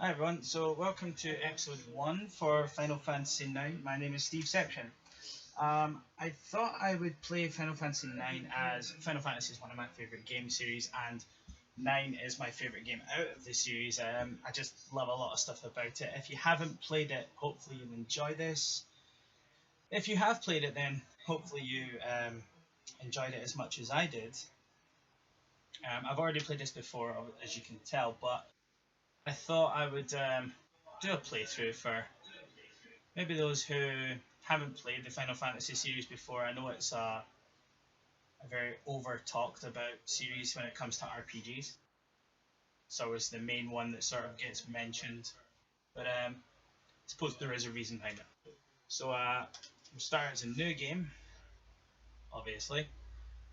Hi everyone, so welcome to episode 1 for Final Fantasy IX. My name is Steve Section. I thought I would play Final Fantasy IX as Final Fantasy is one of my favourite game series and 9 is my favourite game out of the series. I just love a lot of stuff about it. If you haven't played it, hopefully you'll enjoy this. If you have played it, then hopefully you enjoyed it as much as I did. I've already played this before, as you can tell, but I thought I would do a playthrough for maybe those who haven't played the Final Fantasy series before. I know it's a very over talked about series when it comes to RPGs. So it's the main one that sort of gets mentioned. But I suppose there is a reason behind it. So we'll start as a new game, obviously.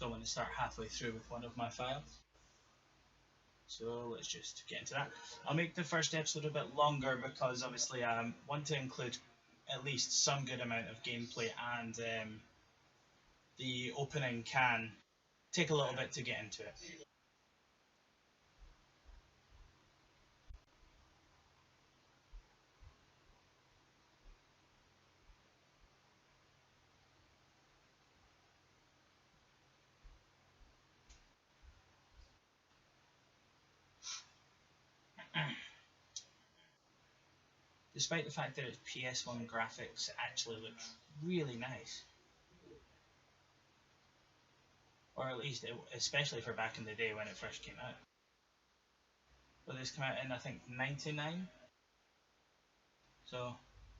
Don't want to start halfway through with one of my files. So let's just get into that. I'll make the first episode a bit longer because obviously I want to include at least some good amount of gameplay, and the opening can take a little bit to get into it. Despite the fact that it's PS1 graphics, it actually looks really nice. Or at least, especially for back in the day when it first came out. But this came out in, I think, 99? So,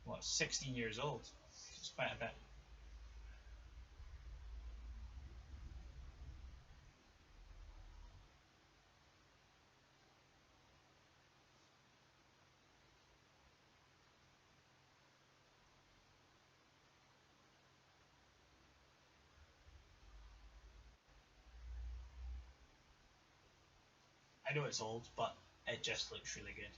what, 16 years old? It's quite a bit. I know it's old, but it just looks really good.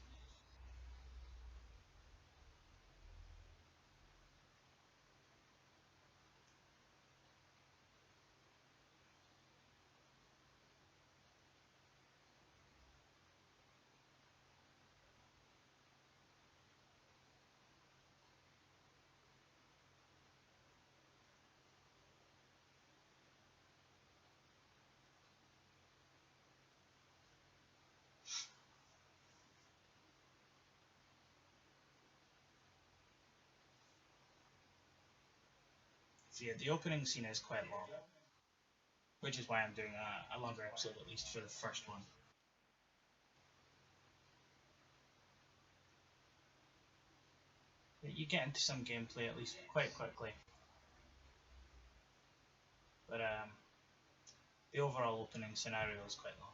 So yeah, the opening scene is quite long, which is why I'm doing a longer episode, at least for the first one. You get into some gameplay at least quite quickly, but the overall opening scenario is quite long.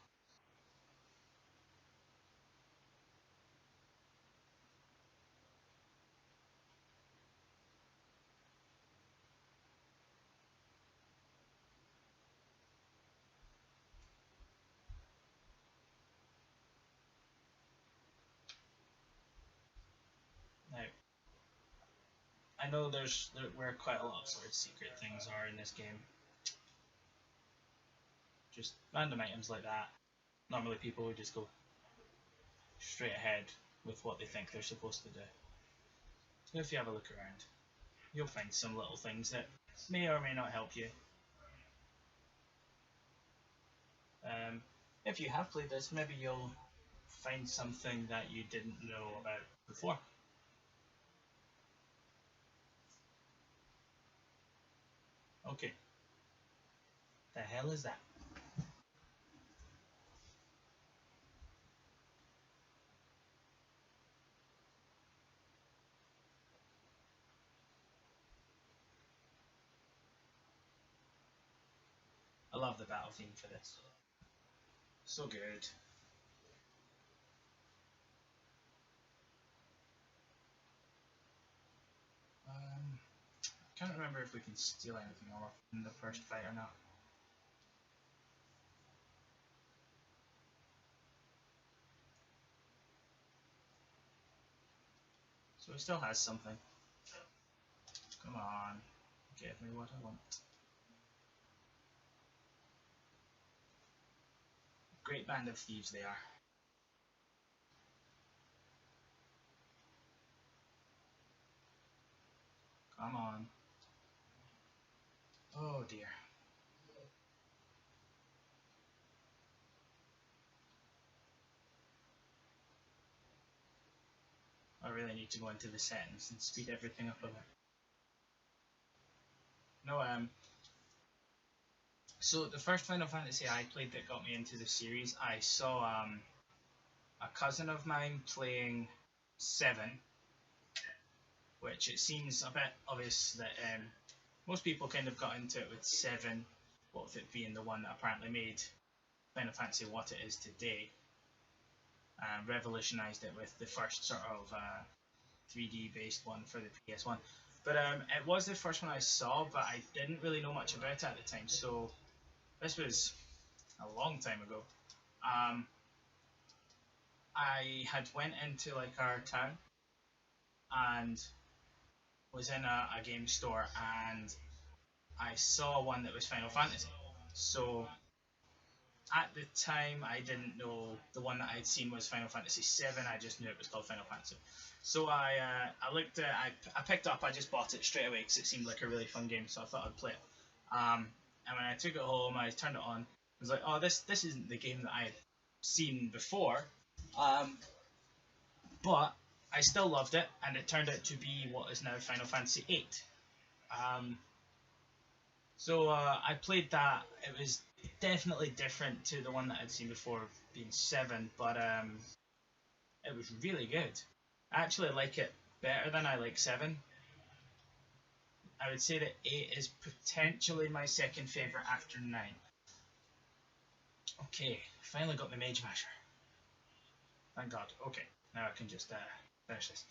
Now, I know there where quite a lot of sort of secret things are in this game. Just random items like that. Normally people would just go straight ahead with what they think they're supposed to do. So if you have a look around, you'll find some little things that may or may not help you. Um, if you have played this, maybe you'll find something that you didn't know about before. Okay, the hell is that? I love the battle theme for this. So good. I can't remember if we can steal anything off in the first fight or not. So it still has something. Come on, give me what I want. Great band of thieves they are. Come on. Oh dear. I really need to go into the settings and speed everything up a bit. No, so the first Final Fantasy I played that got me into the series, I saw a cousin of mine playing 7, which it seems a bit obvious that most people kind of got into it with 7, what with it being the one that apparently made Final Fantasy what it is today, and revolutionised it with the first sort of 3D based one for the PS1. But it was the first one I saw, but I didn't really know much about it at the time. So this was a long time ago. Um, I had went into like our town and was in a game store, and I saw one that was Final Fantasy. So at the time, I didn't know the one that I'd seen was Final Fantasy VII. I just knew it was called Final Fantasy. So I looked at I picked it up. I just bought it straight away because it seemed like a really fun game. So I thought I'd play it. And when I took it home, I turned it on. I was like, oh, this isn't the game that I had seen before. Um, but I still loved it, and it turned out to be what is now Final Fantasy VIII. Um, so I played that. It was definitely different to the one that I'd seen before, being 7, but it was really good. I actually like it better than I like 7. I would say that 8 is potentially my second favourite after 9. Okay, finally got the Mage Masher. Thank God. Okay, now I can just finish this.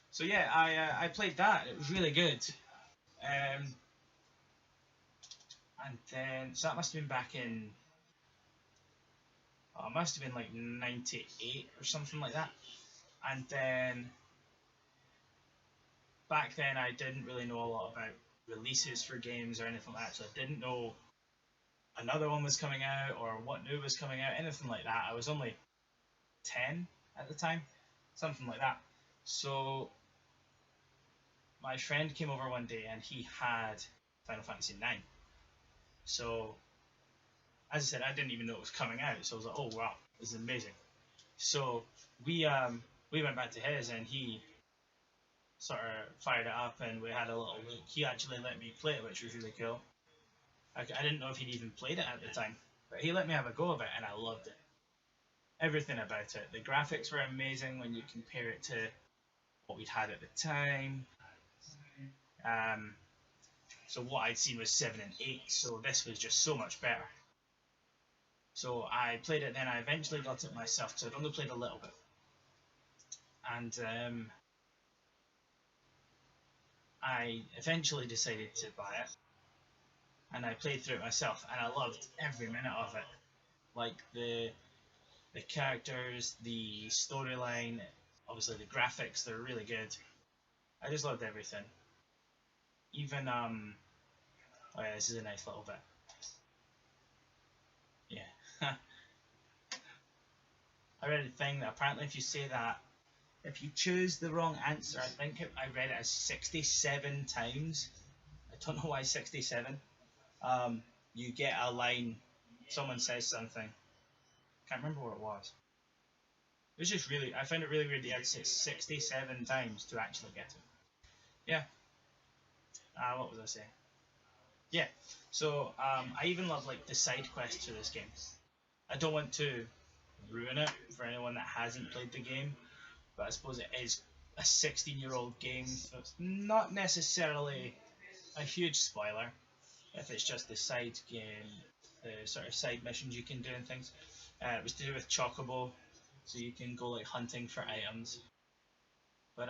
So yeah, I played that. It was really good. Um, and then so that must have been back in. Oh, it must have been like '98 or something like that. And then back then I didn't really know a lot about releases for games or anything like that. So I didn't know another one was coming out or what new was coming out, anything like that. I was only 10 at the time, something like that. So my friend came over one day and he had Final Fantasy 9. So as I said, I didn't even know it was coming out. So I was like, oh wow, this is amazing. So we went back to his and he sort of fired it up and we had a little look. He actually let me play it, which was really cool. I didn't know if he'd even played it at the time, but he let me have a go of it and I loved it. Everything about it. The graphics were amazing when you compare it to what we'd had at the time. Um, so what I'd seen was 7 and 8, so this was just so much better. So I played it, then I eventually got it myself, so I'd only played a little bit. And I eventually decided to buy it, and I played through it myself, and I loved every minute of it. Like the characters, the storyline, obviously the graphics, they're really good. I just loved everything. Even oh yeah, this is a nice little bit. Yeah. I read a thing that apparently if you say that, if you choose the wrong answer, I read it as 67 times. I don't know why 67. You get a line, someone says something. Can't remember what it was. It was just really, I found it really weird that you had to say it 67 times to actually get it. Yeah. What was I saying? Yeah. So I even love like the side quests for this game. I don't want to ruin it for anyone that hasn't played the game, but I suppose it is a 16-year-old game, so it's not necessarily a huge spoiler if it's just the side game, the sort of side missions you can do and things. It was to do with Chocobo, so you can go like hunting for items. But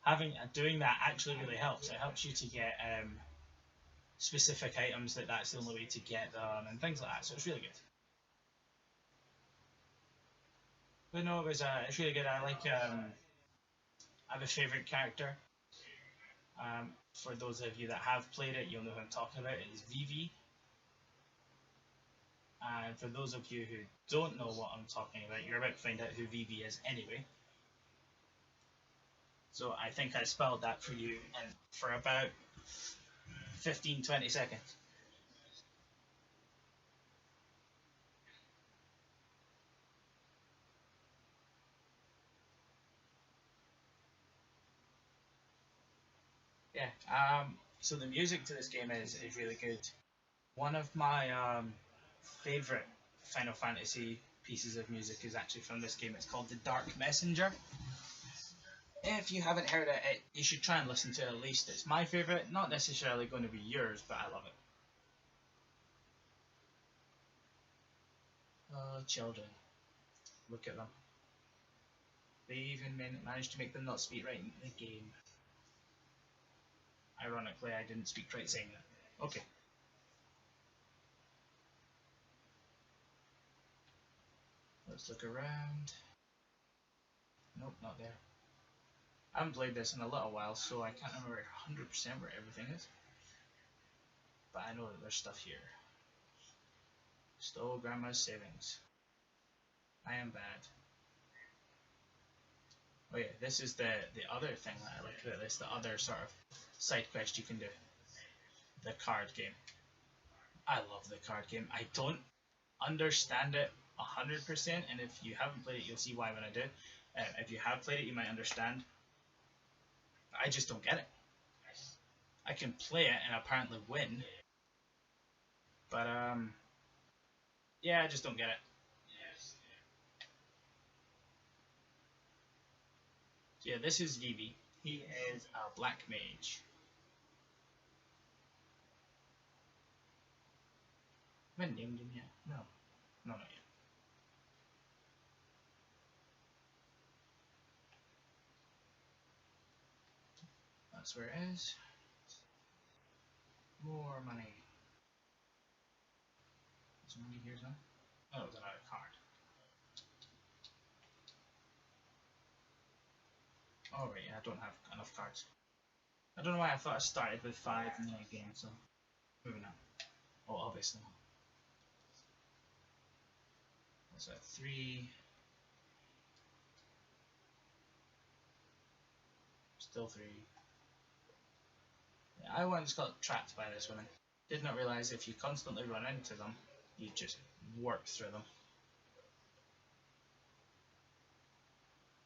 having doing that actually really helps. It helps you to get specific items that's the only way to get them and things like that. So it's really good. But no, it's really good. I have a favorite character. For those of you that have played it, you'll know who I'm talking about. It is Vivi. And for those of you who don't know what I'm talking about, you're about to find out who Vivi is anyway. So I think I spelled that for you and for about 15-20 seconds. Yeah. So the music to this game is really good. One of my favorite Final Fantasy pieces of music is actually from this game. It's called The Dark Messenger. If you haven't heard it, you should try and listen to it at least. It's my favorite, not necessarily going to be yours, but I love it. Oh, children. Look at them. They even managed to make them not speak right in the game. Ironically, I didn't speak right saying that. Okay. Let's look around. Nope, not there. I haven't played this in a little while, so I can't remember 100% where everything is. But I know that there's stuff here. Stole Grandma's savings. I am bad. Oh yeah, this is the other thing that I like about this, the other sort of side quest you can do. The card game. I love the card game. I don't understand it 100%, and if you haven't played it, you'll see why when I do. If you have played it, you might understand. I just don't get it. I can play it and apparently win, but yeah, I just don't get it. So yeah, this is Vivi. He is a black mage. Haven't named him yet. No, no, not yet. That's where it is. More money. Is there money here as well? Oh, it's another card. Oh right, yeah, I don't have enough cards. I don't know why I thought I started with 5 in the game, so moving on. Oh, obviously. What's that? 3. Still 3. Yeah, I once got trapped by this woman. Did not realise if you constantly run into them, you just work through them.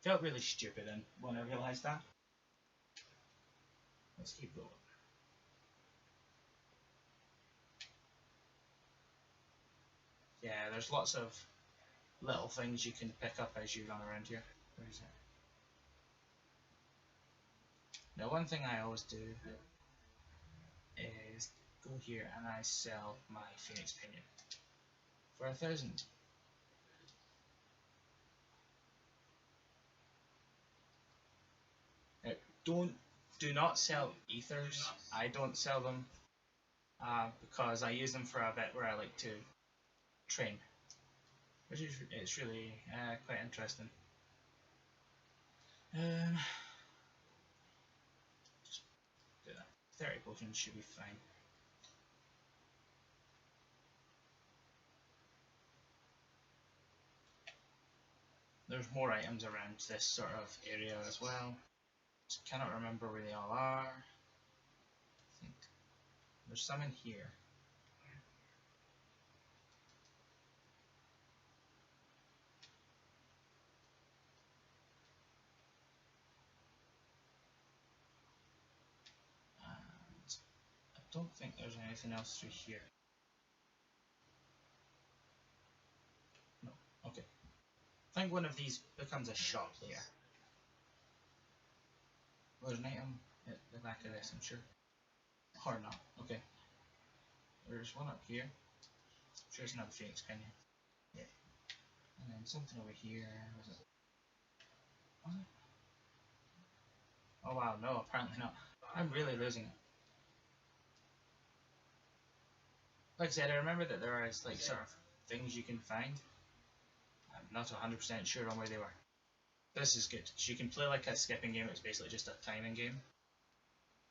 Felt really stupid then when I realised that. Let's keep going. Yeah, there's lots of little things you can pick up as you run around here. Where is it? Now, one thing I always do is go here and I sell my Phoenix Pinion for 1,000. Now, do not sell ethers. I don't sell them because I use them for a bit where I like to train, which is it's really quite interesting. Um, just do that. 30 potions should be fine. There's more items around this sort of area as well. Just cannot remember where they all are. I think there's some in here. And I don't think there's anything else through here. No. Okay. I think one of these becomes a shop here. Well, there's an item at the back of this, I'm sure. Or not. Okay. There's one up here. I'm sure it's another Phoenix Pinion. Yeah. And then something over here. Was it? Was it? Oh wow, no, apparently not. I'm really losing it. Like I said, I remember that there is like sort of things you can find. I'm not 100% sure on where they were. This is good. So you can play like a skipping game, it's basically just a timing game.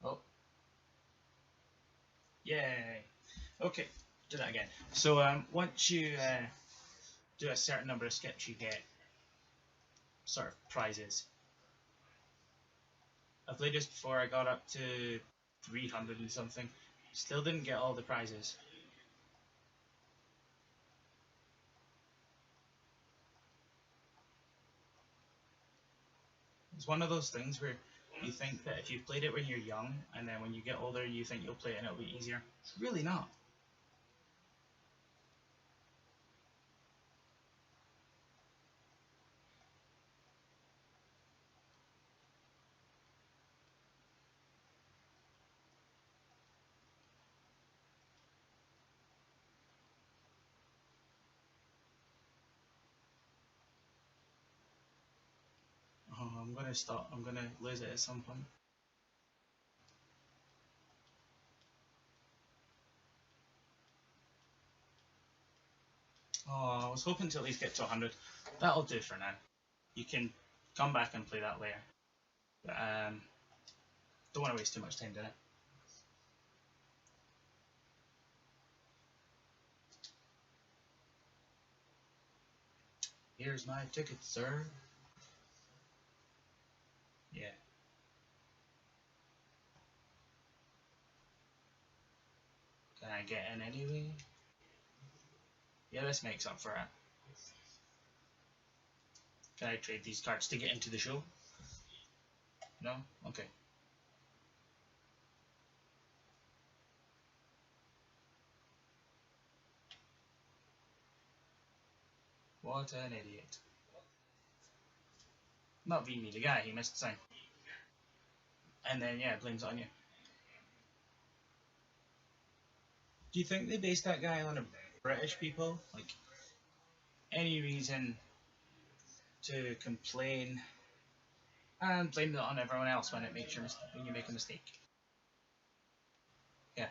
Oh. Yay! Okay, do that again. So once you do a certain number of skips, you get sort of prizes. I played this before. I got up to 300 and something. Still didn't get all the prizes. It's one of those things where you think that if you've played it when you're young, and then when you get older, you think you'll play it and it'll be easier. It's really not. Oh, I'm gonna stop. I'm gonna lose it at some point. Oh, I was hoping to at least get to 100. That'll do for now. You can come back and play that later. But, don't want to waste too much time doing it. Here's my ticket, sir. Yeah. Can I get in anyway? Yeah, this makes up for it. Can I trade these cards to get into the show? No? Okay. What an idiot. Not me, the guy, he missed the sign. And then, yeah, blames it on you. Do you think they based that guy on a British people? Like, any reason to complain and blame it on everyone else when it makes when you make a mistake? Yeah.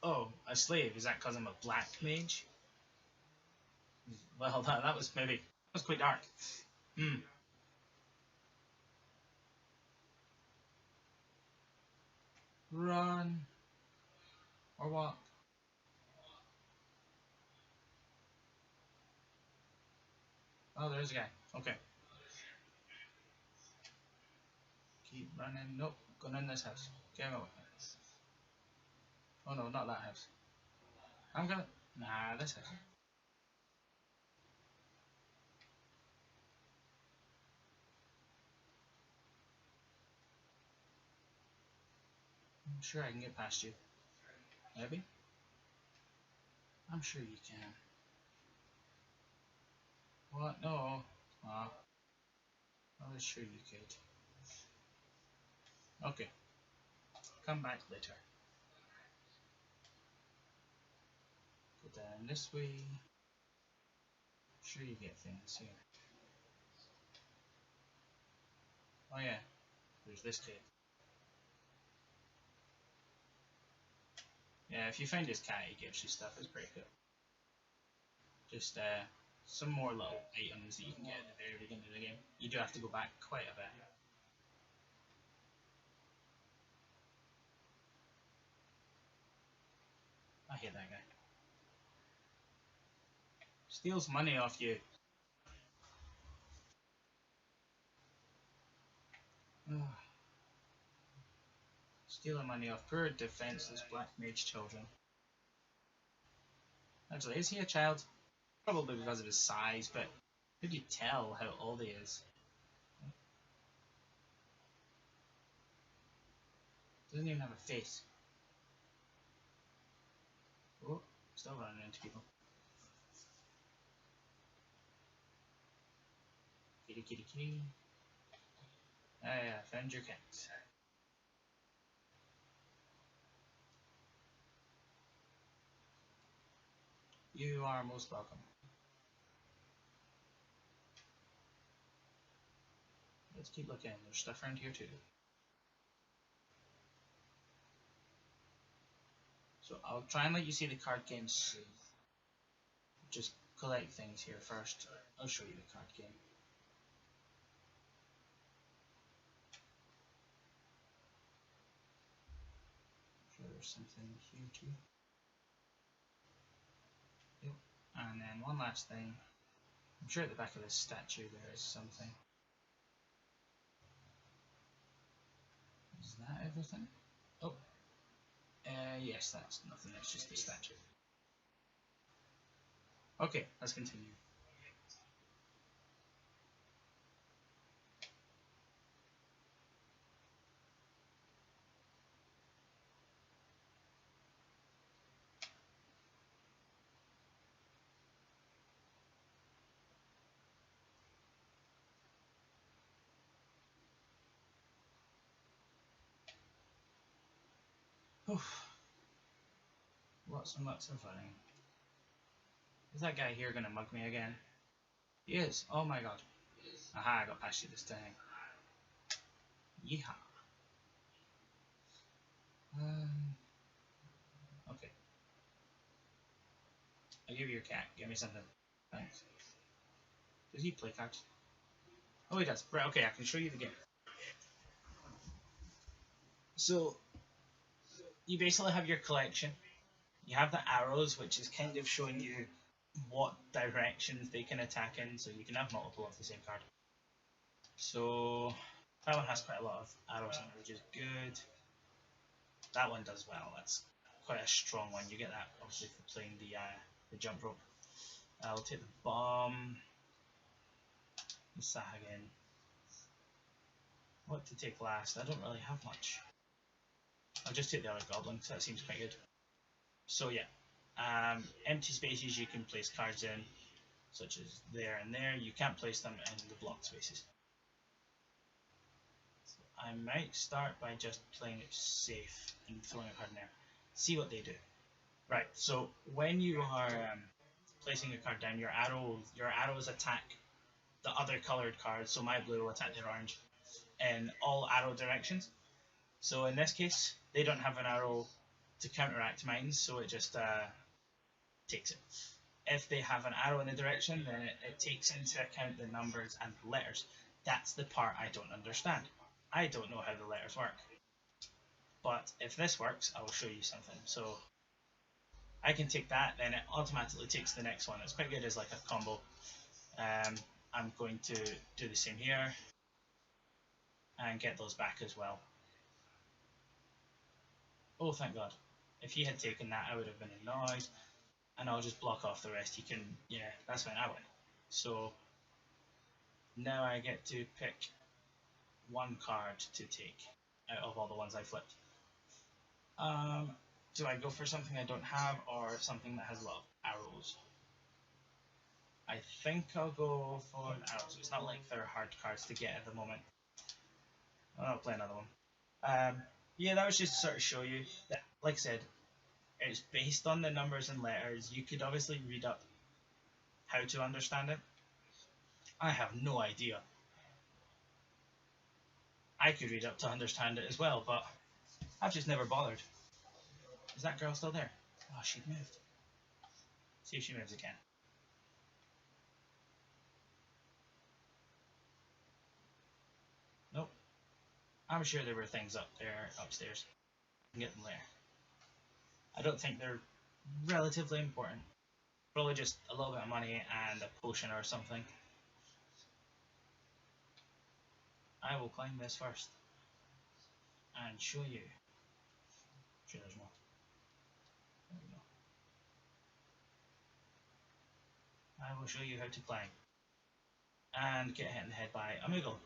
Oh, a slave? Is that because I'm a black mage? Well, that was quite dark. Hmm. Run or walk. Oh, there's a guy. Okay. Keep running. Nope. Going in this house. Get away. Oh no, not that house. I'm gonna. Nah, this house. I'm sure I can get past you. Maybe? I'm sure you can. What? No. Ah, I was sure you could. Okay. Come back later. Go down this way. Sure you get things here. Oh yeah. There's this kid. Yeah, if you find his cat, he gives you stuff. It's pretty cool. Just some more little items that you can get at the very beginning of the game. You do have to go back quite a bit. I hate that guy. Steals money off you. Stealing money off poor, defenseless black mage children. Actually, is he a child? Probably because of his size, but could you tell how old he is? Doesn't even have a face. Oh, still running into people. Kitty, kitty, kitty. Ah, yeah, found your cat. You are most welcome. Let's keep looking. There's stuff around here too. So I'll try and let you see the card game soon. Just collect things here first. I'll show you the card game. I'm sure there's something here too. And then one last thing. I'm sure at the back of this statue there is something. Is that everything? Oh. Yes, that's nothing. That's just the statue. Okay, let's continue. Oof. Lots and lots of running. Is that guy here gonna mug me again? He is. Oh my god. Aha, I got past you this time. Yeehaw. Okay. I'll give you your cat. Give me something. Thanks. Does he play cards? Oh, he does. Right, okay, I can show you the game. So, you basically have your collection. You have the arrows, which is kind of showing you what directions they can attack in, so you can have multiple of the same card. So, that one has quite a lot of arrows in it, which is good. That one does well. That's quite a strong one. You get that, obviously, for playing the jump rope. I'll take the bomb. The Sahagin. What to take last? I don't really have much. I'll just take the other goblin because that seems quite good. So yeah, empty spaces you can place cards in, such as there and there. You can't place them in the blocked spaces. So I might start by just playing it safe and throwing a card in there. See what they do. Right. So when you are placing a card down, your arrows attack the other coloured cards. So my blue will attack the orange in all arrow directions. So in this case, they don't have an arrow to counteract mine, so it just takes it. If they have an arrow in the direction, then it takes into account the numbers and the letters. That's the part I don't understand. I don't know how the letters work. But if this works, I will show you something. So I can take that, then it automatically takes the next one. It's quite good as like a combo. I'm going to do the same here and get those back as well. Oh, thank God. If he had taken that, I would have been annoyed. And I'll just block off the rest. He can, yeah, that's fine, I win. So, now I get to pick one card to take out of all the ones I flipped. Do I go for something I don't have, or something that has a lot of arrows? I think I'll go for the arrows. It's not like they're hard cards to get at the moment. I'll play another one. Yeah, that was just to sort of show you that, like I said, it's based on the numbers and letters. You could obviously read up how to understand it. I have no idea. I could read up to understand it as well, but I've just never bothered. Is that girl still there? Oh, she moved. See if she moves again. Nope. I'm sure there were things up there, upstairs. I can get them later. I don't think they're relatively important. Probably just a little bit of money and a potion or something. I will climb this first and show you. Sure, there's more. There we go. I will show you how to climb and get hit in the head by a Moogle.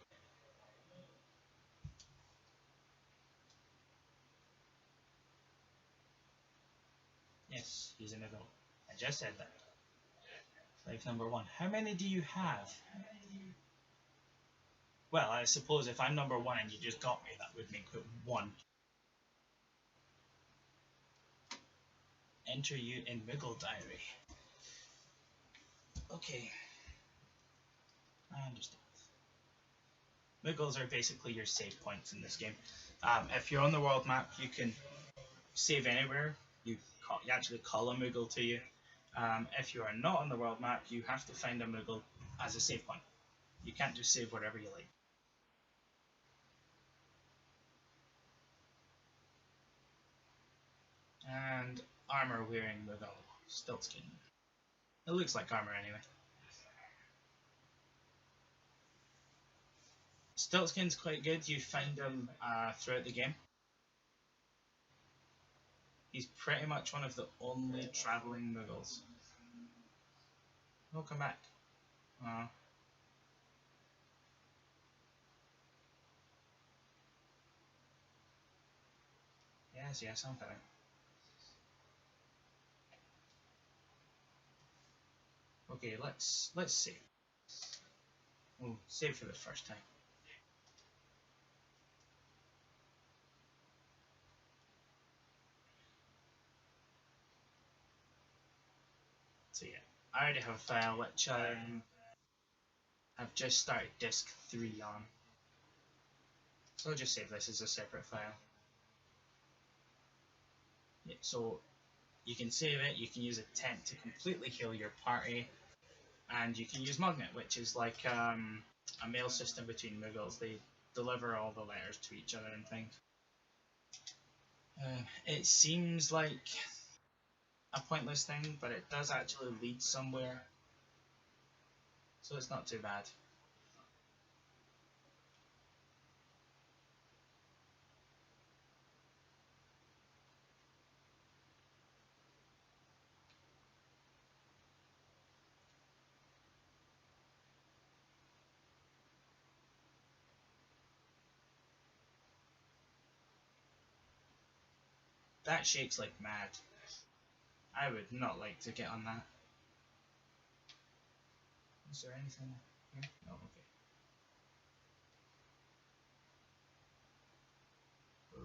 Yes, he's a Moogle. I just said that. Life number 1. How many do you have? Well, I suppose if I'm number 1 and you just got me, that would make it 1. Enter you in Moogle Diary. Okay. I understand. Moogles are basically your save points in this game. If you're on the world map, you can save anywhere. You actually call a Moogle to you. If you are not on the world map, you have to find a Moogle as a save point. You can't just save wherever you like. And armor wearing Moogle, Stiltskin. It looks like armor anyway. Stiltskin's quite good. You find him throughout the game. He's pretty much one of the only travelling Muggles. Oh, come back. Oh. Yes, I'm coming. Okay, let's save. We'll save for the first time. So yeah, I already have a file which I've just started disk 3 on. So I'll just save this as a separate file. Yeah, so you can save it, you can use a tent to completely heal your party, and you can use Mugnet, which is like a mail system between Muggles. They deliver all the letters to each other and things. It seems like a pointless thing, but it does actually lead somewhere, so it's not too bad. That shakes like mad. I would not like to get on that. Is there anything here? No, okay.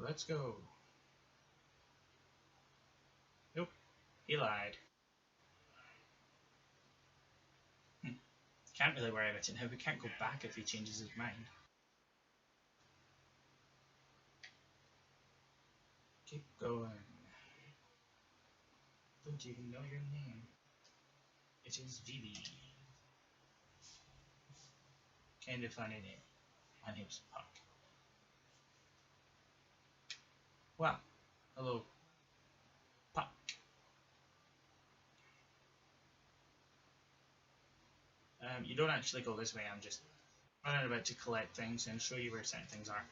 Let's go. Nope, he lied. Can't really worry about it now. We can't go back if he changes his mind. Keep going. Don't even know your name. It is Vivi. Kind of funny name. My name's Puck. Well, hello, Puck. You don't actually go this way. I'm just running about to collect things and show you where certain things are.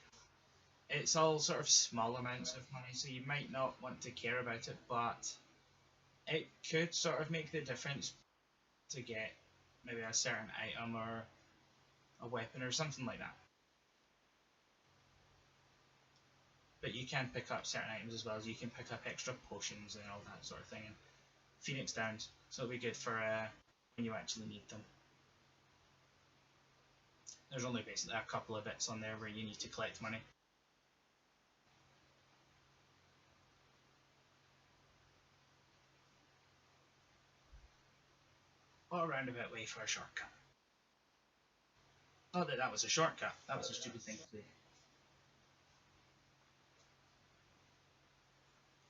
It's all sort of small amounts of money, so you might not want to care about it, but it could sort of make the difference to get maybe a certain item or a weapon or something like that. But you can pick up certain items as well as you can pick up extra potions and all that sort of thing. And Phoenix Downs, so it'll be good for when you actually need them. There's only basically a couple of bits on there where you need to collect money. What a roundabout way for a shortcut. Not that that was a shortcut, that was a stupid thing to do.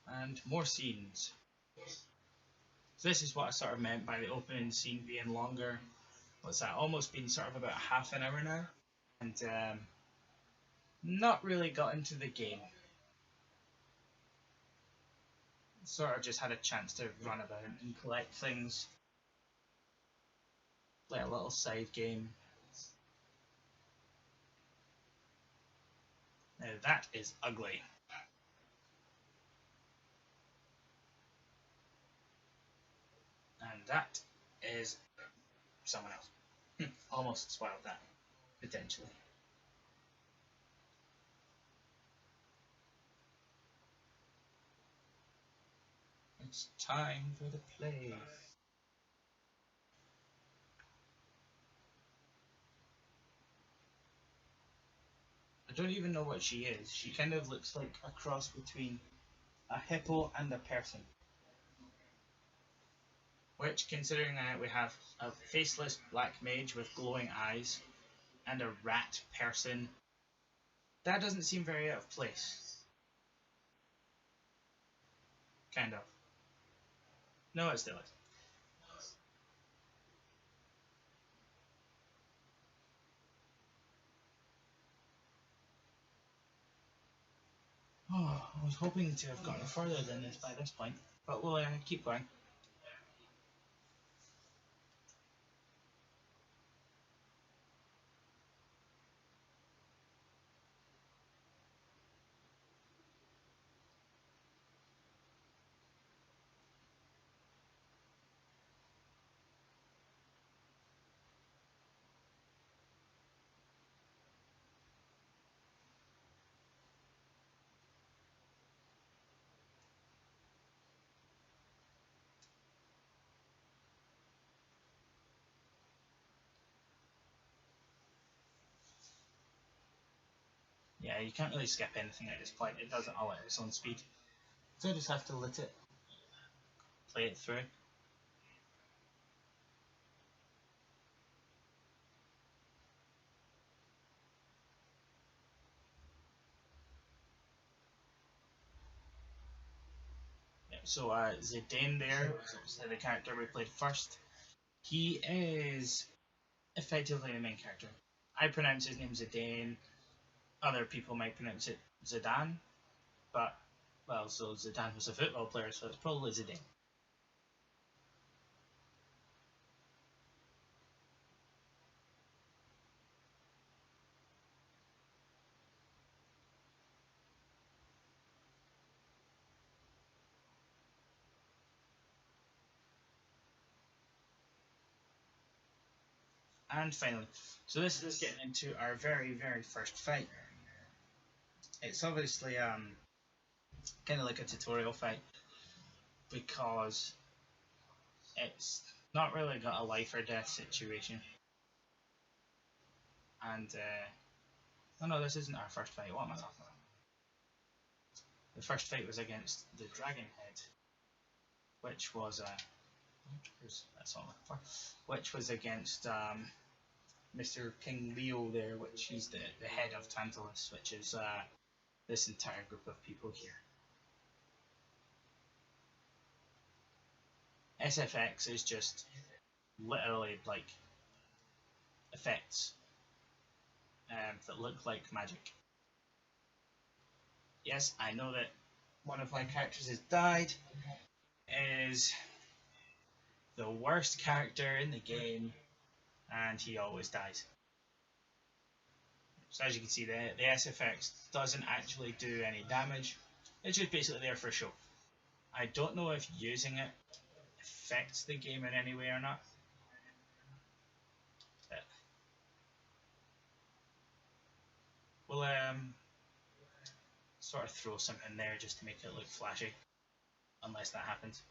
And more scenes. So this is what I sort of meant by the opening scene being longer. What's that? Almost been sort of about half an hour now, and not really got into the game. Sort of just had a chance to run about and collect things, like a little side game. Now that is ugly. And that is someone else. Almost spoiled that, potentially. It's time for the play. I don't even know what she is. She kind of looks like a cross between a hippo and a person. Which, considering that we have a faceless black mage with glowing eyes and a rat person, that doesn't seem very out of place. Kind of. No, it still is. Oh, I was hoping to have gotten further than this by this point, but we'll keep going. Yeah, you can't really skip anything at this point. It does it all at its own speed. So I just have to let it play it through. Yeah, so Zidane there, was the character we played first. He is effectively the main character. I pronounce his name Zidane. Other people might pronounce it Zidane, but well, so Zidane was a football player, so it's probably Zidane. And finally, so this is getting into our very first fight. It's obviously kind of like a tutorial fight because it's not really got a life or death situation. And oh no, this isn't our first fight. What am I talking about? The first fight was against the Dragon Head, which was that's all which was against Mr. King Leo there, which he's the head of Tantalus, which is this entire group of people here. SFX is just literally like effects that look like magic. Yes, I know that one of my characters has died, is the worst character in the game, and he always dies. So as you can see, the SFX doesn't actually do any damage. It's just basically there for show. I don't know if using it affects the game in any way or not. But we'll sort of throw some in there just to make it look flashy, unless that happens.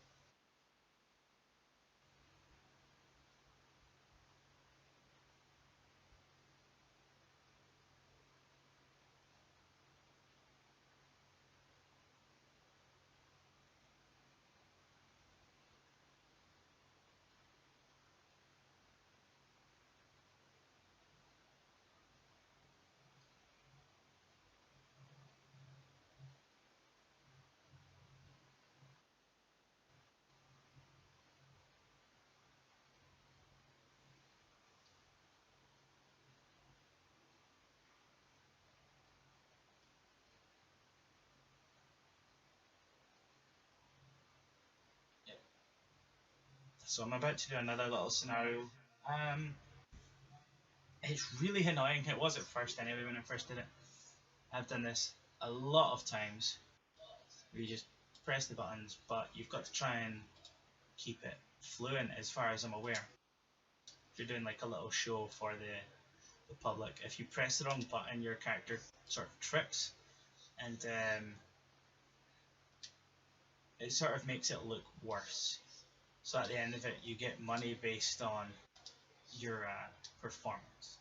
Yep. So I'm about to do another little scenario. It's really annoying. It was at first anyway when I first did it. I've done this a lot of times where you just press the buttons, but you've got to try and keep it fluent as far as I'm aware. If you're doing like a little show for the public, if you press the wrong button, your character sort of trips, and it sort of makes it look worse. So at the end of it, you get money based on your performance.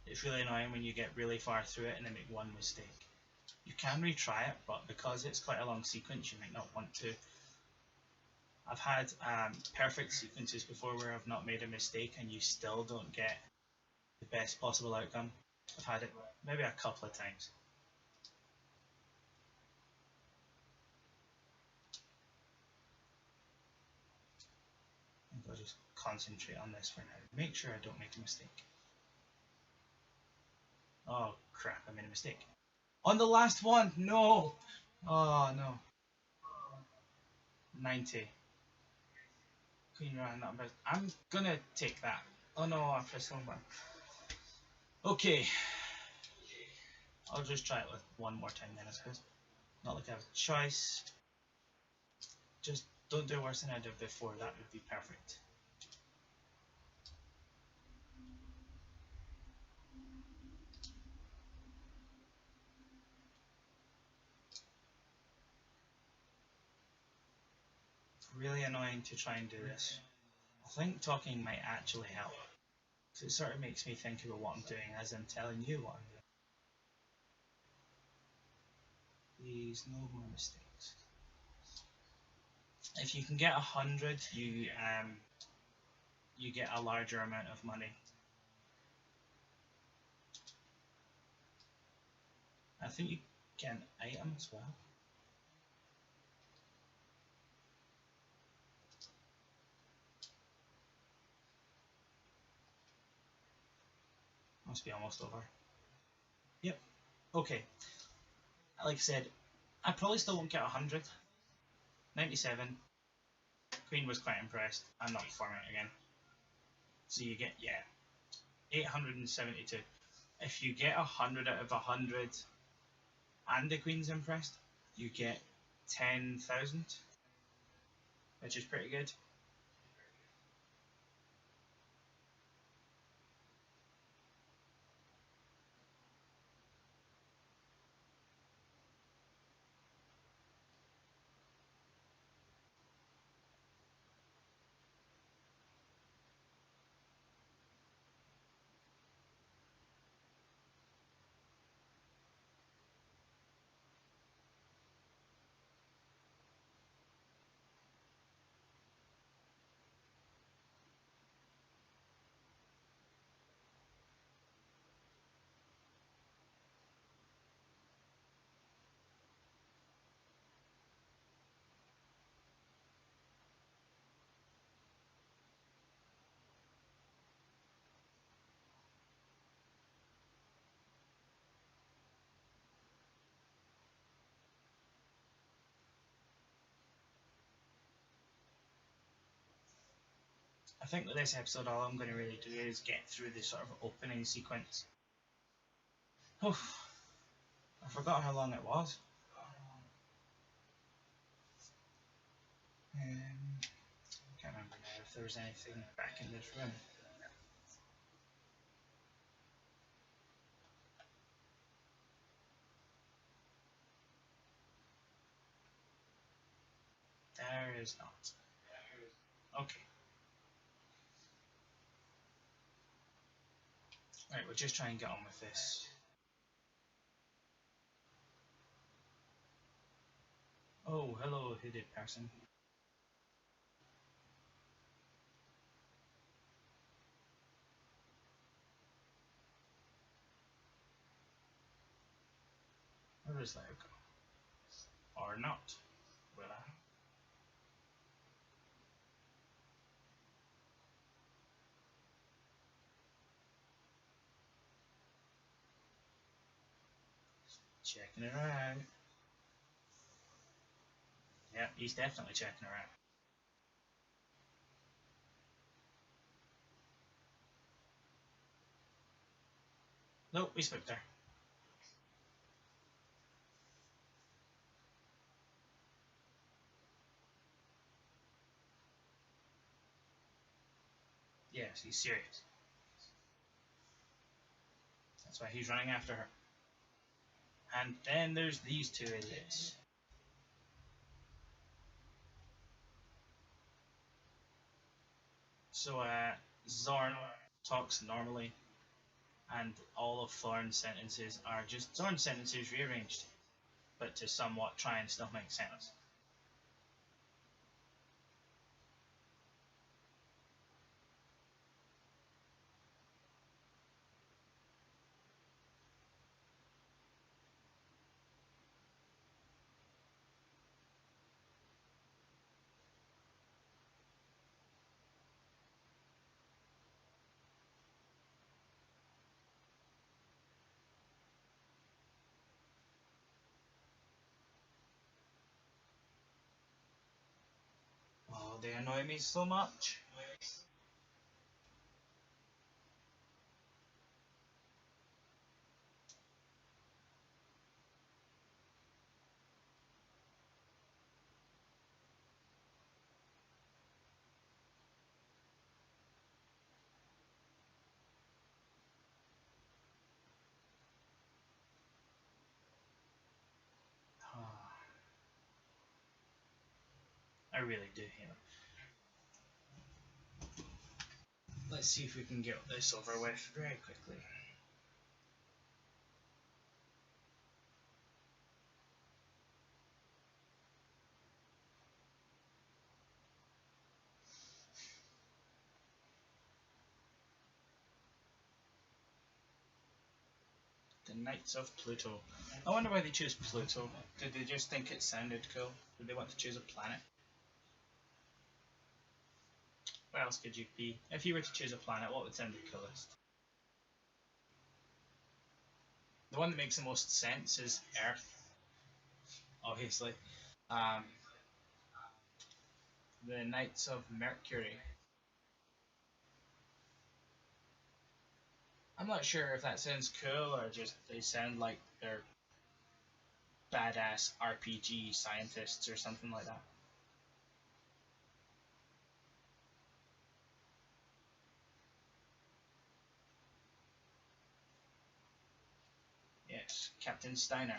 It's really annoying when you get really far through it and then make one mistake. You can retry it, but because it's quite a long sequence, you might not want to. I've had perfect sequences before where I've not made a mistake and you still don't get the best possible outcome. I've had it maybe a couple of times. I think I'll just concentrate on this for now. Make sure I don't make a mistake. Oh crap, I made a mistake. On the last one, no! Oh no. 90. Queen Ryan, not best. I'm gonna take that. Oh no, I pressed the wrong button. Okay. I'll just try it with one more time then, I suppose. Not like I have a choice. Just don't do worse than I did before, that would be perfect. It's really annoying to try and do this. I think talking might actually help. So it sort of makes me think about what I'm doing as I'm telling you what I'm doing. Please, no more mistakes. If you can get 100, you get a larger amount of money. I think you get an item as well. Must be almost over. Yep. Okay. Like I said, I probably still won't get 100. 97. Queen was quite impressed. I'm not performing it again. So you get, yeah, 872. If you get 100 out of 100 and the Queen's impressed, you get 10,000, which is pretty good. I think with this episode, all I'm going to really do is get through the sort of opening sequence. Oh, I forgot how long it was. Can't remember now if there was anything back in this room. There is not. Okay. Right, we'll just try and get on with this. Oh, hello, hooded person. Where is that go? Or not? Will I? Checking her out. Yeah, he's definitely checking her out. Nope, we spooked her. Yes, he's serious. That's why he's running after her. And then there's these two idiots. So, Zorn talks normally, and all of Thorn's sentences are just Zorn's sentences rearranged, but to somewhat try and still make sense. Oh, they annoy me so much. Oh, I really do hate them. let's see if we can get this over with very quickly. The Knights of Pluto. I wonder why they chose Pluto. Did they just think it sounded cool? Did they want to choose a planet? Where else could you be? If you were to choose a planet, what would sound the coolest? The one that makes the most sense is Earth, obviously. Um, the Knights of Mercury. I'm not sure if that sounds cool or just they sound like they're badass RPG scientists or something like that. Yes, Captain Steiner.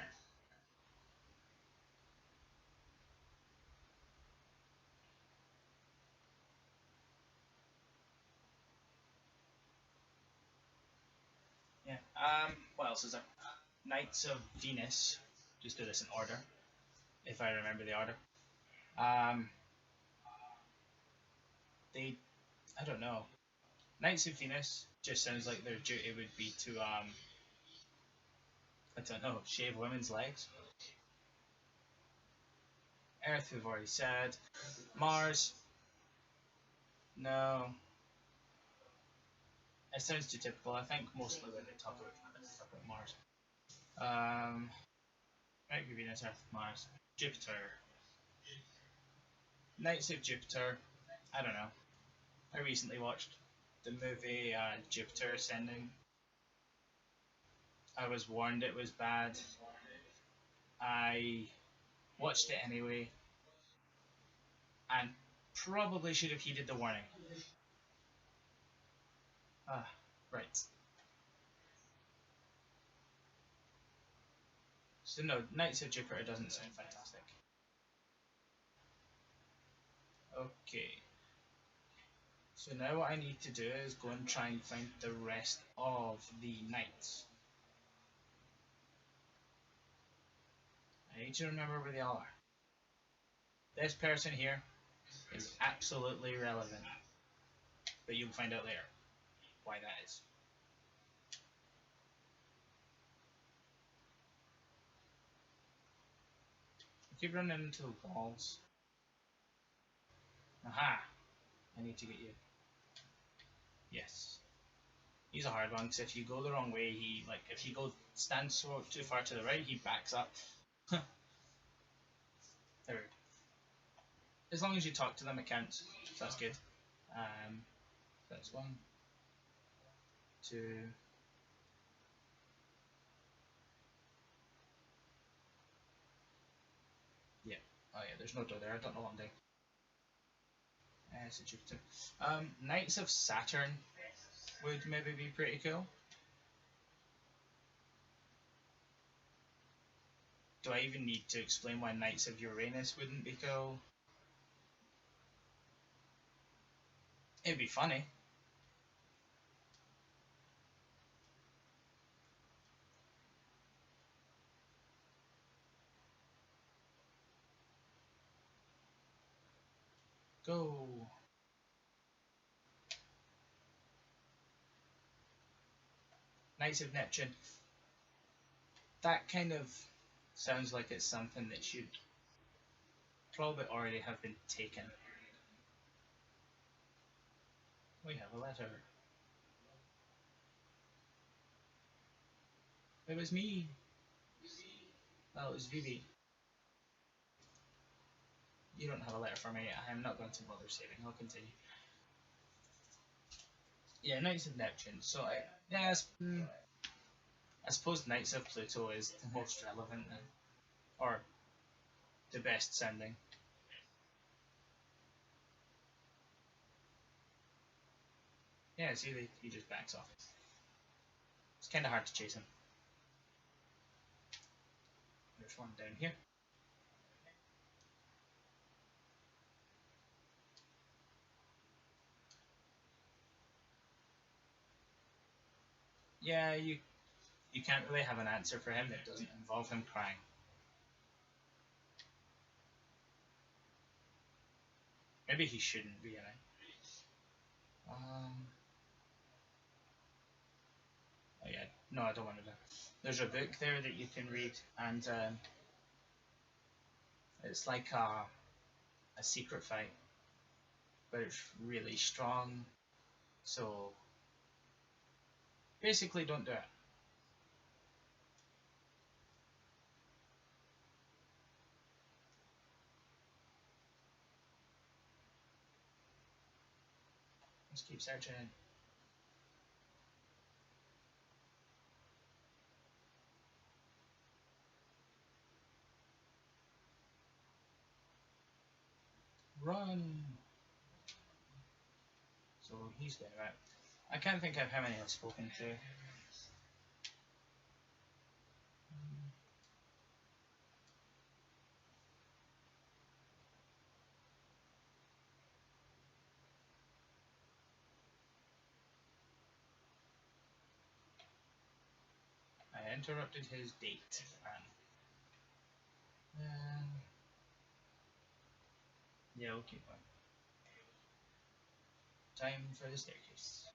Yeah. What else is there? Knights of Venus. Just do this in order, if I remember the order. Um, they, I don't know. Knights of Venus just sounds like their duty would be to, I don't know, shave women's legs. Earth, we've already said. Mars, no. It sounds too typical. I think mostly when they talk about Mars. Mercury, Venus, Earth, Mars, Jupiter. Knights of Jupiter. I don't know. I recently watched the movie Jupiter Ascending. I was warned it was bad. I watched it anyway, and probably should have heeded the warning. Ah, right. So no, Knights of Jupiter doesn't sound fantastic. Okay. So now what I need to do is go and try and find the rest of the knights. I need to remember where they all are. This person here is absolutely relevant, but you'll find out later why that is. I keep running into the walls. Aha! I need to get you. Yes. He's a hard one because if you go the wrong way, if you go stand so too far to the right, he backs up. There we go. As long as you talk to them, it counts. So that's good. That's 1, 2. Yeah. Oh yeah, there's no door there. I don't know what I'm doing. It's a Jupiter. Knights of Saturn would maybe be pretty cool. Do I even need to explain why Knights of Uranus wouldn't be cool? It'd be funny. Go. Knights of Neptune. That kind of sounds like it's something that should probably already have been taken. We have a letter. It was me. Well, it was Vivi. You don't have a letter for me. I am not going to bother saving. I'll continue. Yeah, Knights of Neptune. So, I suppose Knights of Pluto is the most relevant then. Or the best sounding. Yeah, see, he just backs off. It's kind of hard to chase him. There's one down here. Yeah, you can't really have an answer for him that doesn't involve him crying. Maybe he shouldn't be in it. Oh yeah, no, I don't want to do. There's a book there that you can read, and it's like a secret fight, but it's really strong. So basically, don't do it. Just keep searching. Run. So he's getting out. I can't think of how many I've spoken to. I interrupted his date. Yeah, we'll keep going. Time for the staircase.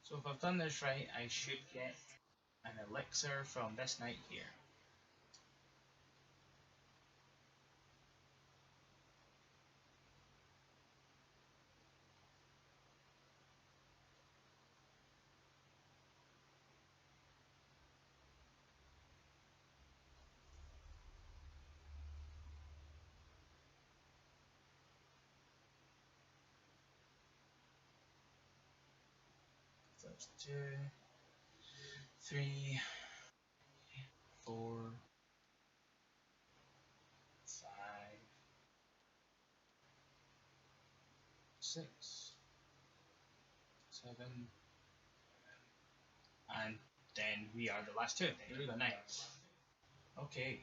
So if I've done this right, I should get an elixir from this knight here. So it's 2, 3, 4, 5, 6, 7, and then we are the last two. Here we go, 9. Okay.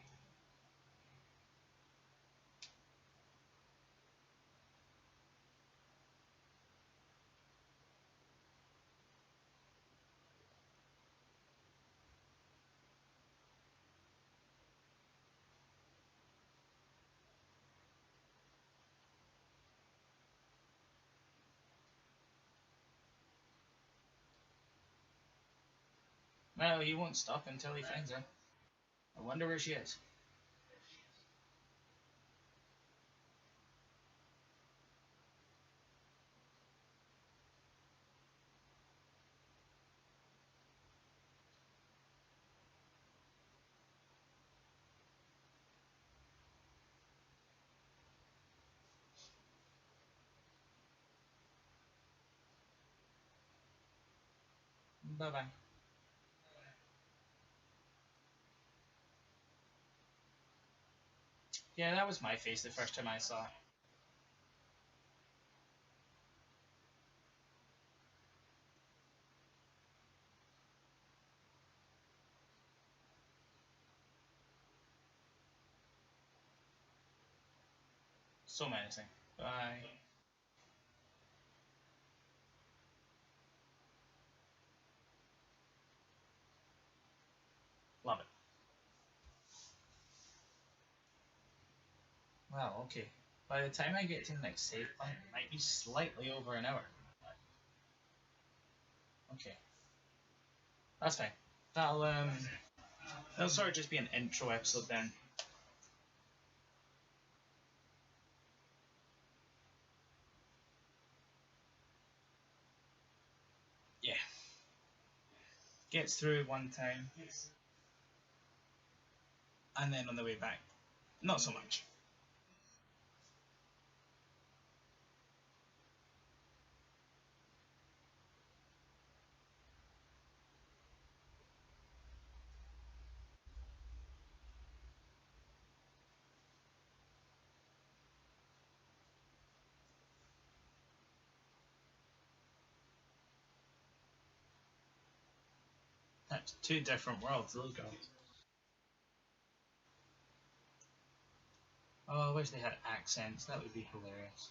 Well, he won't stop until he finds her. I wonder where she is. Bye bye. Yeah, that was my face the first time I saw it. So menacing. Bye. Love it. Well, okay. By the time I get to the next save point, it might be slightly over an hour. Okay, that's fine. That'll sort of just be an intro episode then. Yeah, gets through one time, and then on the way back, not so much. That's two different worlds. Those guys. Oh, I wish they had accents. That would be hilarious.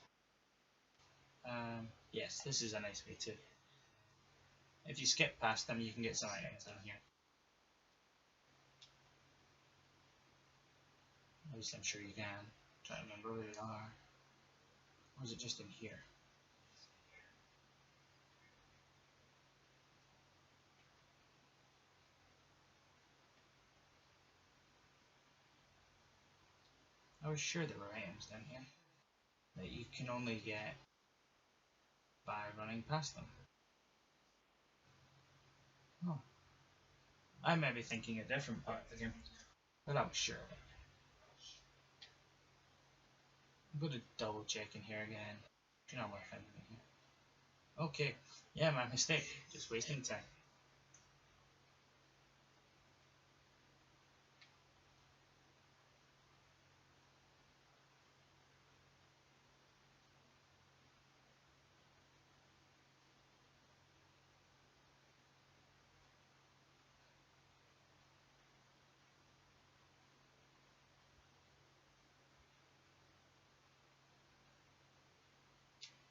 Yes, this is a nice way to. If you skip past them, you can get some items in here. At least I'm sure you can. Try to remember where they are. Or is it just in here? I was sure there were items down here that you can only get by running past them. Oh. I may be thinking a different part of the game, but I was sure of it. I'm going to double check in here again. Do you know what I found in here? Okay, yeah, my mistake. Just wasting time.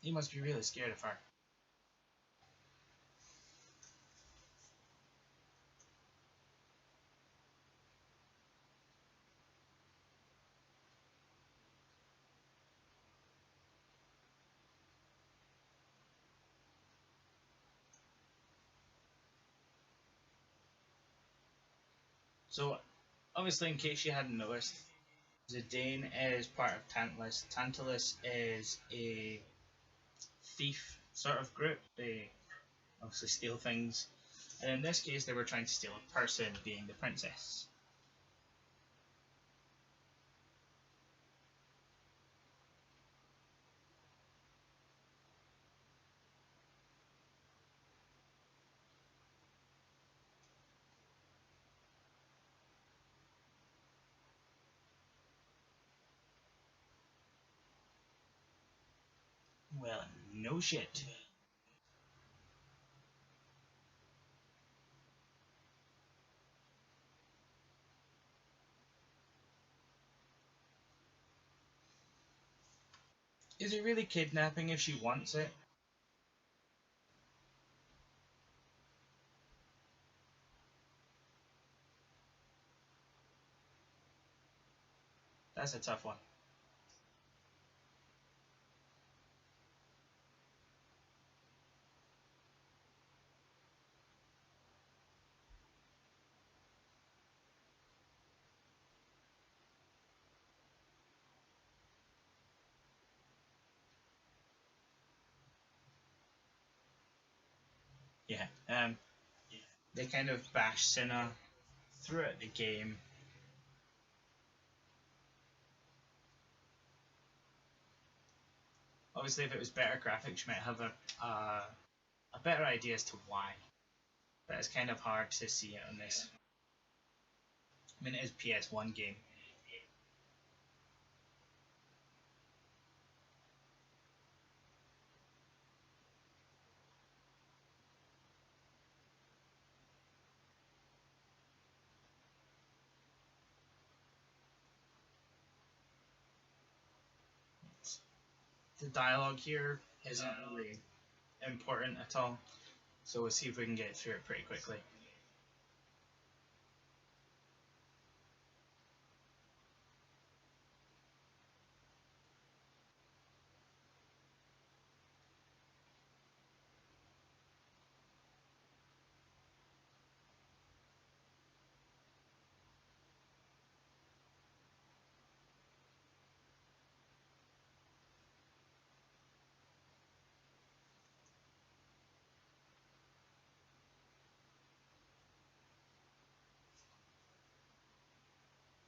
You must be really scared of her. So, obviously, in case you hadn't noticed, Zidane is part of Tantalus. Tantalus is a thief sort of group. They obviously steal things. And in this case, they were trying to steal a person, being the princess. Well, no shit. Is it really kidnapping if she wants it? That's a tough one. Yeah. They kind of bash Cinna throughout the game. Obviously, if it was better graphics, you might have a better idea as to why. But it's kind of hard to see it on this. I mean, it is PS1 game. The dialogue here isn't really important at all, so we'll see if we can get through it pretty quickly.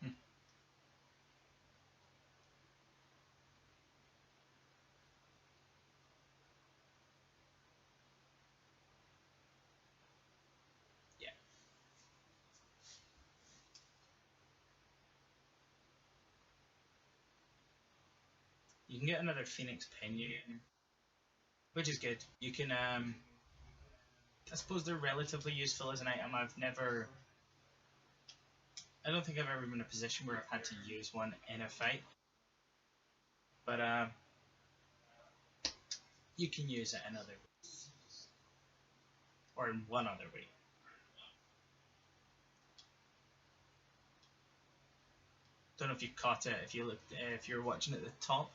Hmm. Yeah, you can get another Phoenix pen, which is good. You can, I suppose they're relatively useful as an item. I don't think I've ever been in a position where I've had to use one in a fight, but you can use it another way, or in one other way. Don't know if you caught it. If you look, if you're watching at the top,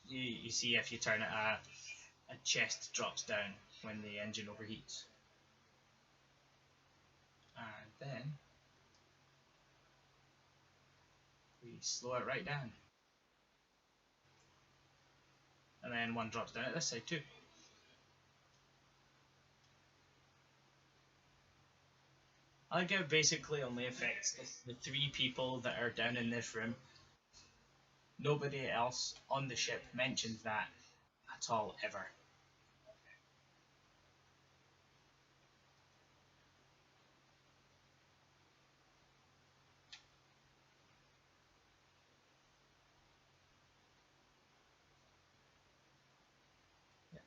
you see if you turn it, a chest drops down when the engine overheats, and then we slow it right down, and then one drops down at this side too. I like it basically only affects the three people that are down in this room. Nobody else on the ship mentions that at all, ever. Yeah.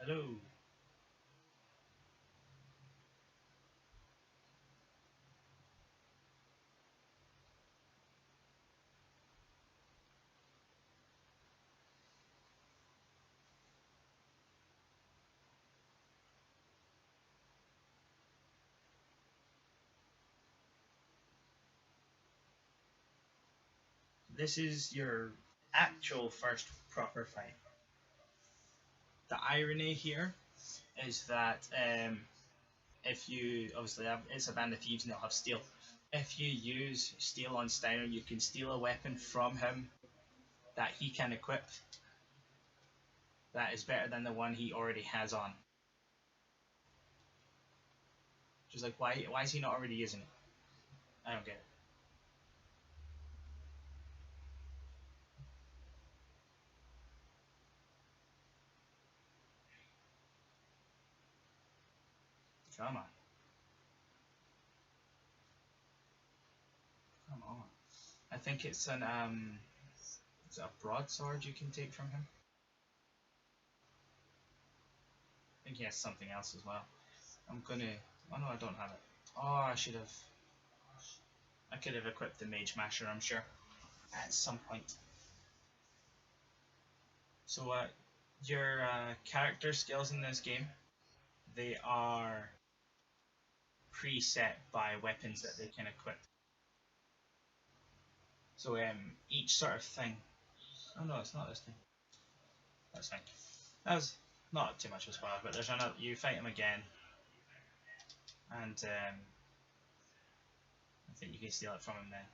Hello. This is your actual first proper fight. The irony here is that if you obviously have, it's a band of thieves and they'll have steel. If you use steel on Steiner, you can steal a weapon from him that he can equip. That is better than the one he already has on. Just like why is he not already using it? I don't get it. Come on. Come on. I think it's an is it a broadsword you can take from him? I think he has something else as well. I'm gonna, oh no, I don't have it. Oh, I should have, I could have equipped the Mage Masher, I'm sure, at some point. So your character skills in this game, they are preset by weapons that they can equip. So each sort of thing. Oh no, it's not this thing. That's fine. That was not too much of a spoiler, but there's another. You fight him again, and I think you can steal it from him then.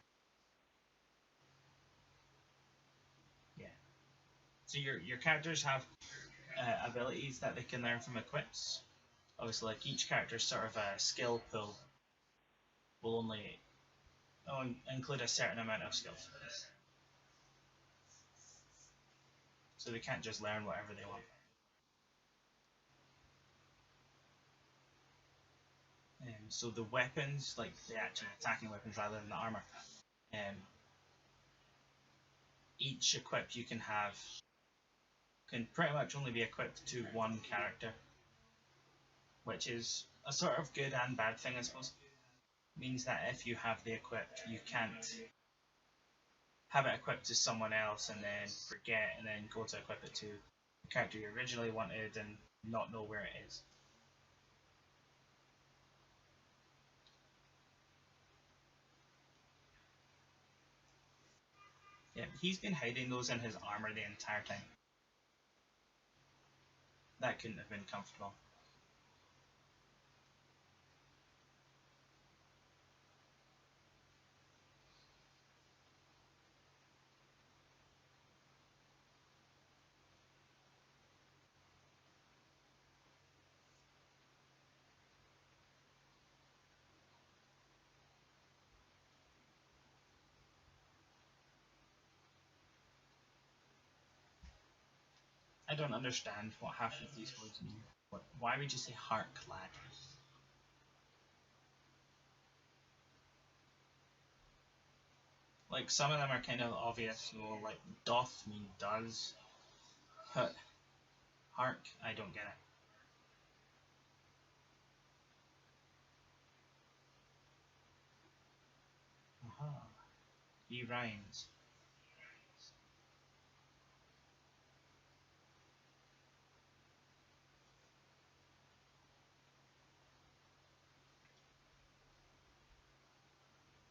Yeah. So your characters have abilities that they can learn from equips. Obviously, like each character's sort of a skill pool will only include a certain amount of skills. So they can't just learn whatever they want. So the weapons, like the actual attacking weapons rather than the armor, um, each equip you can have can pretty much only be equipped to one character, which is a sort of good and bad thing, I suppose. Means that if you have the equipped, you can't have it equipped to someone else and then forget and then go to equip it to the character you originally wanted and not know where it is. Yeah, he's been hiding those in his armor the entire time. That couldn't have been comfortable. I don't understand what half of these words mean. Why would you say heart clad? Like some of them are kind of obvious. So like doth mean does. Hark, I don't get it. Aha. E rhymes.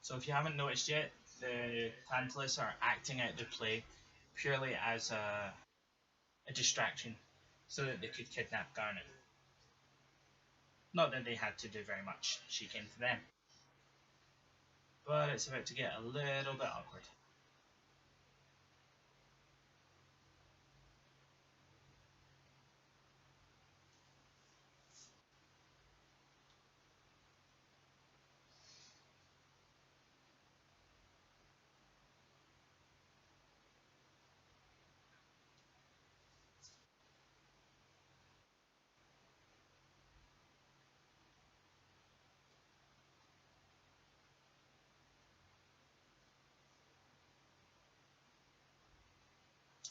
So if you haven't noticed yet, the Tantalus are acting out the play purely as a distraction so that they could kidnap Garnet. Not that they had to do very much, she came to them. But it's about to get a little bit awkward.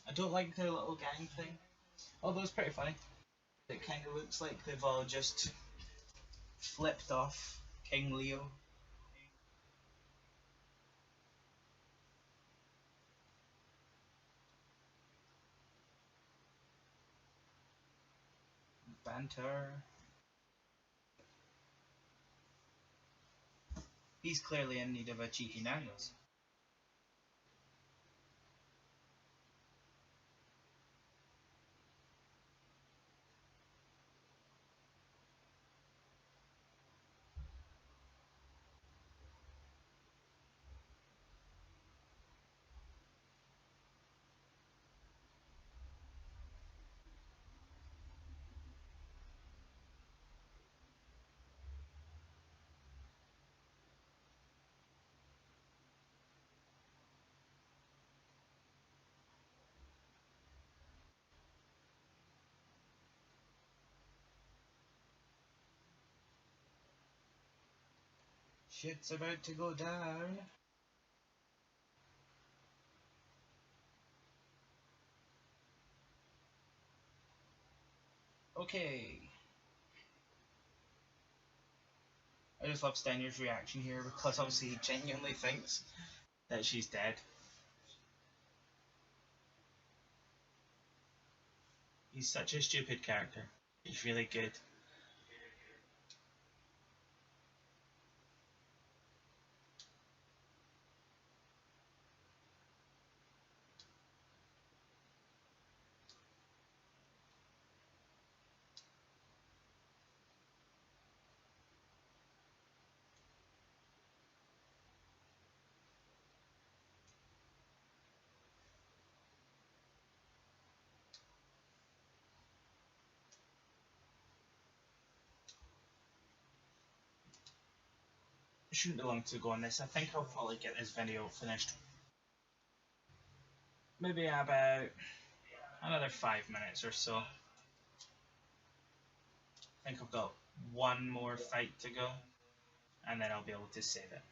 I don't like the little gang thing, although it's pretty funny. It kind of looks like they've all just flipped off King Leo. Banter. He's clearly in need of a cheeky nose. Shit's about to go down. Okay. I just love Steiner's reaction here because obviously he genuinely thinks that she's dead. He's such a stupid character. He's really good. It shouldn't be long to go on this. I think I'll probably get this video finished. Maybe about another 5 minutes or so. I think I've got one more fight to go, and then I'll be able to save it.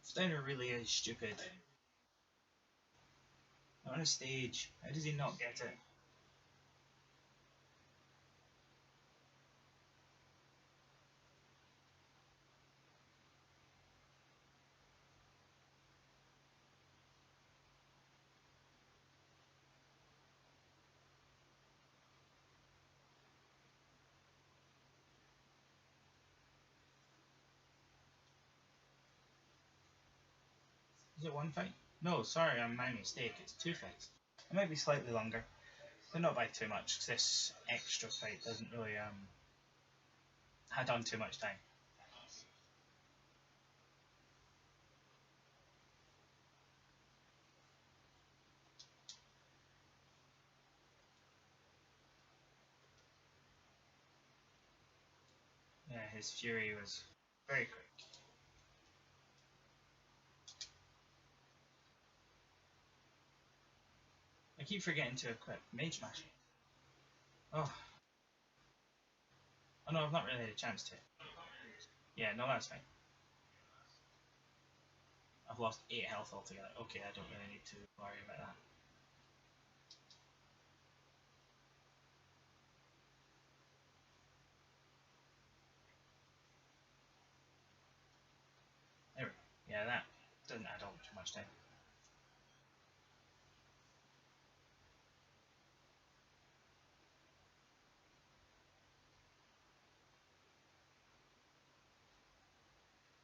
Steiner really is stupid. On a stage, how does he not get it? Is it one fight? No, sorry, I'm my mistake. It's two fights. It might be slightly longer, but not by too much, because this extra fight doesn't really add on too much time. his fury was very quick. I keep forgetting to equip Mage Mash. Oh. Oh no, I've not really had a chance to. Yeah, no, that's fine. I've lost 8 health altogether. Okay, I don't really need to worry about that. There we go. Yeah, that doesn't add on too much time.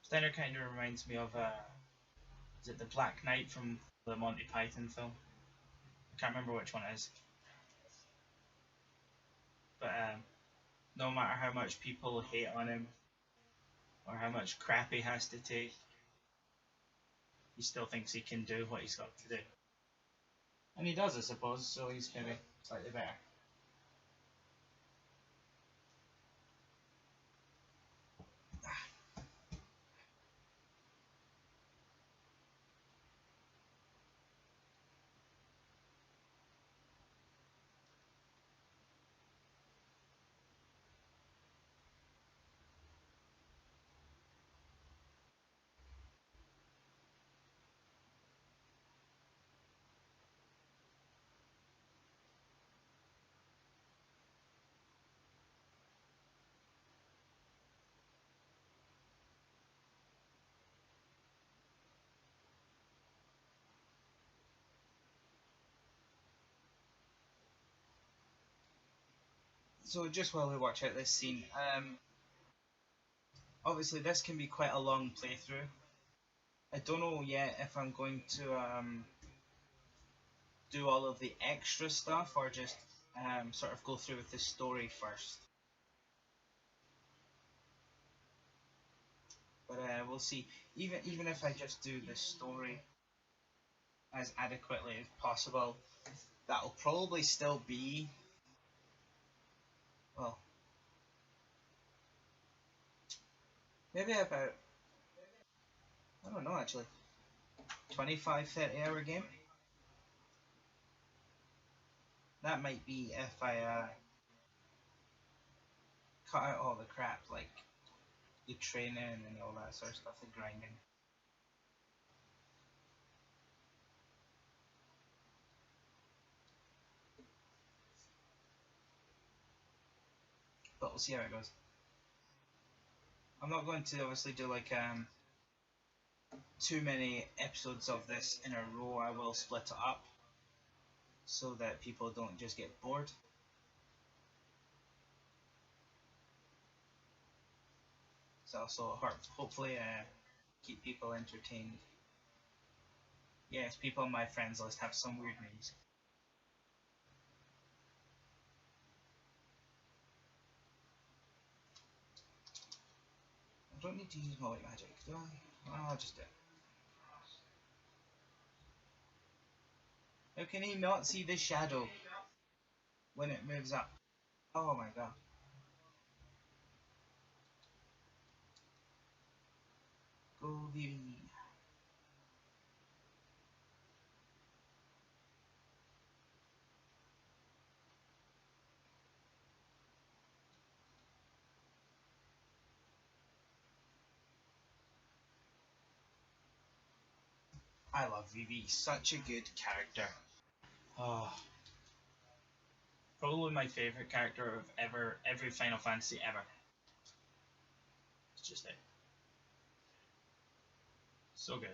Steiner kind of reminds me of, is it the Black Knight from the Monty Python film? I can't remember which one it is. But no matter how much people hate on him, or how much crap he has to take, he still thinks he can do what he's got to do. And he does, I suppose, so he's maybe slightly better. So just while we watch out this scene, obviously this can be quite a long playthrough. I don't know yet if I'm going to do all of the extra stuff or just sort of go through with the story first. But we'll see. Even if I just do the story as adequately as possible, that'll probably still be, well, maybe about, I don't know actually, 25-30 hour game. That might be if I cut out all the crap like the training and all that sort of stuff, the grinding. But we'll see how it goes. I'm not going to obviously do like too many episodes of this in a row. I will split it up so that people don't just get bored. So also hopefully keep people entertained. Yes, people on my friends list have some weird names. I don't need to use my white magic, do I? Oh, I'll just do it. How can he not see the shadow when it moves up? Oh my god. Go Vivi. I love Vivi, such a good character. Oh, probably my favorite character of every Final Fantasy ever. It's just it. So good.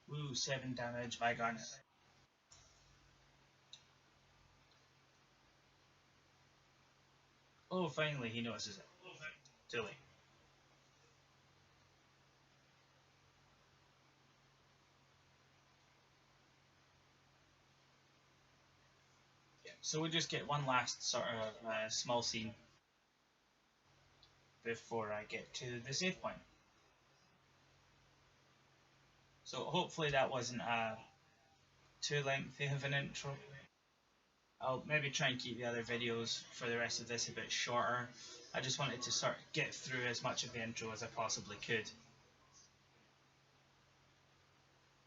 Woo, 7 damage, my god. Oh, finally he notices it. Too late. Yeah, so we'll just get one last sort of small scene before I get to the save point. So hopefully that wasn't too lengthy of an intro. I'll maybe try and keep the other videos for the rest of this a bit shorter. I just wanted to sort of get through as much of the intro as I possibly could.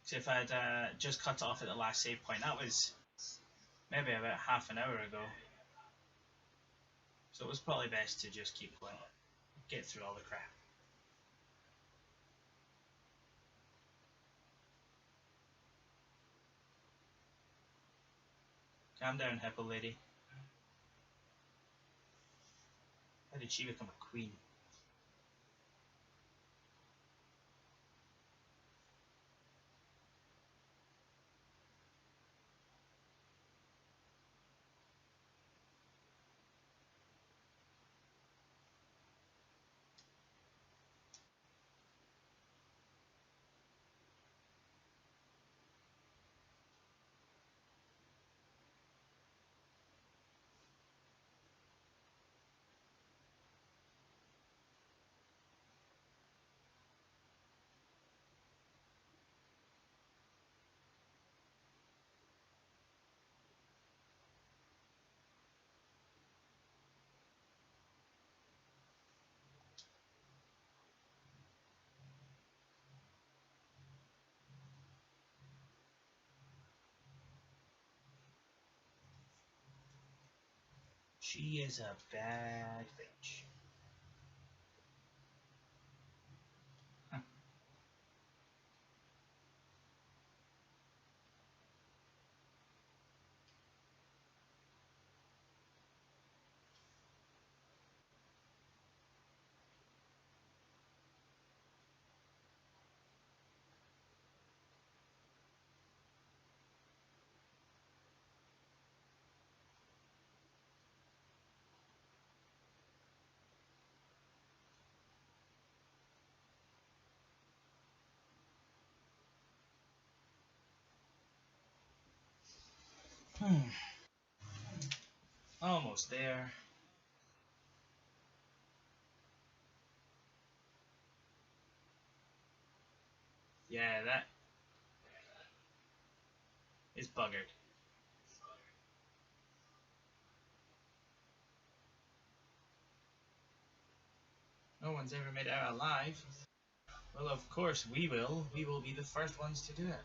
So if I'd just cut it off at the last save point, that was maybe about half an hour ago. So it was probably best to just keep going, get through all the crap. Calm down, Hippo Lady. How did she become a queen? She is a bad bitch. Almost there. Yeah, that is buggered. No one's ever made it out alive. Well, of course we will. We will be the first ones to do it.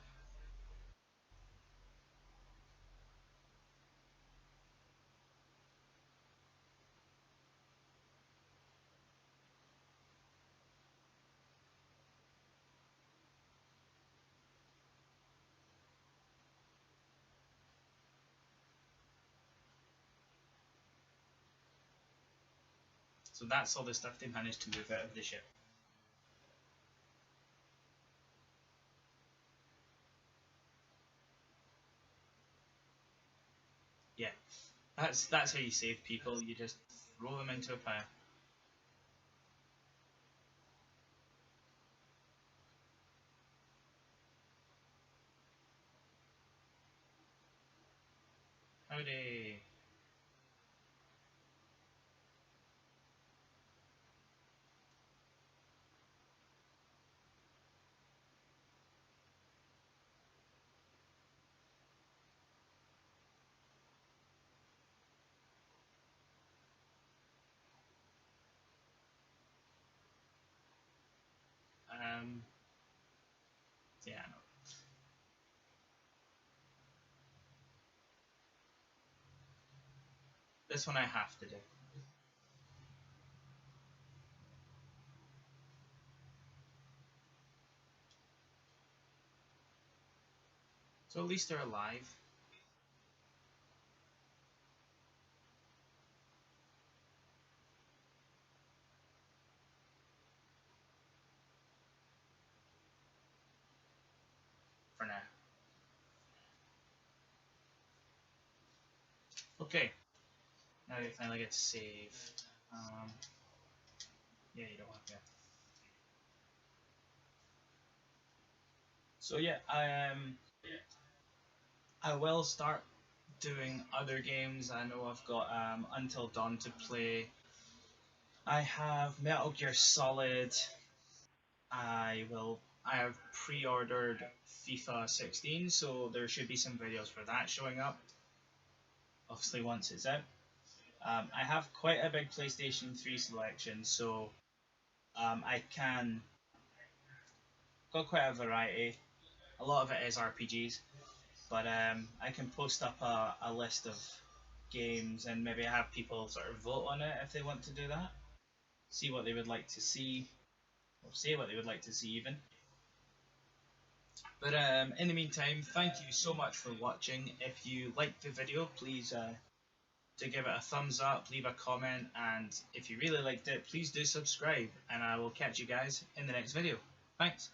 So that's all the stuff they managed to move out of the ship. Yeah, that's how you save people. You just throw them into a pile. Howdy. Um, yeah, no. This one I have to do. So at least they're alive. For now. Okay. Now you finally get to save. Yeah, you don't want to. So yeah, I will start doing other games. I know I've got Until Dawn to play. I have Metal Gear Solid. I will I have pre-ordered FIFA 16, so there should be some videos for that showing up, obviously once it's out. I have quite a big PlayStation 3 selection, so I can got quite a variety. A lot of it is RPGs, but I can post up a list of games and maybe have people sort of vote on it if they want to do that. See what they would like to see, or say what they would like to see even. But in the meantime, thank you so much for watching. If you liked the video, please do give it a thumbs up, leave a comment, and if you really liked it, please do subscribe, and I will catch you guys in the next video. Thanks.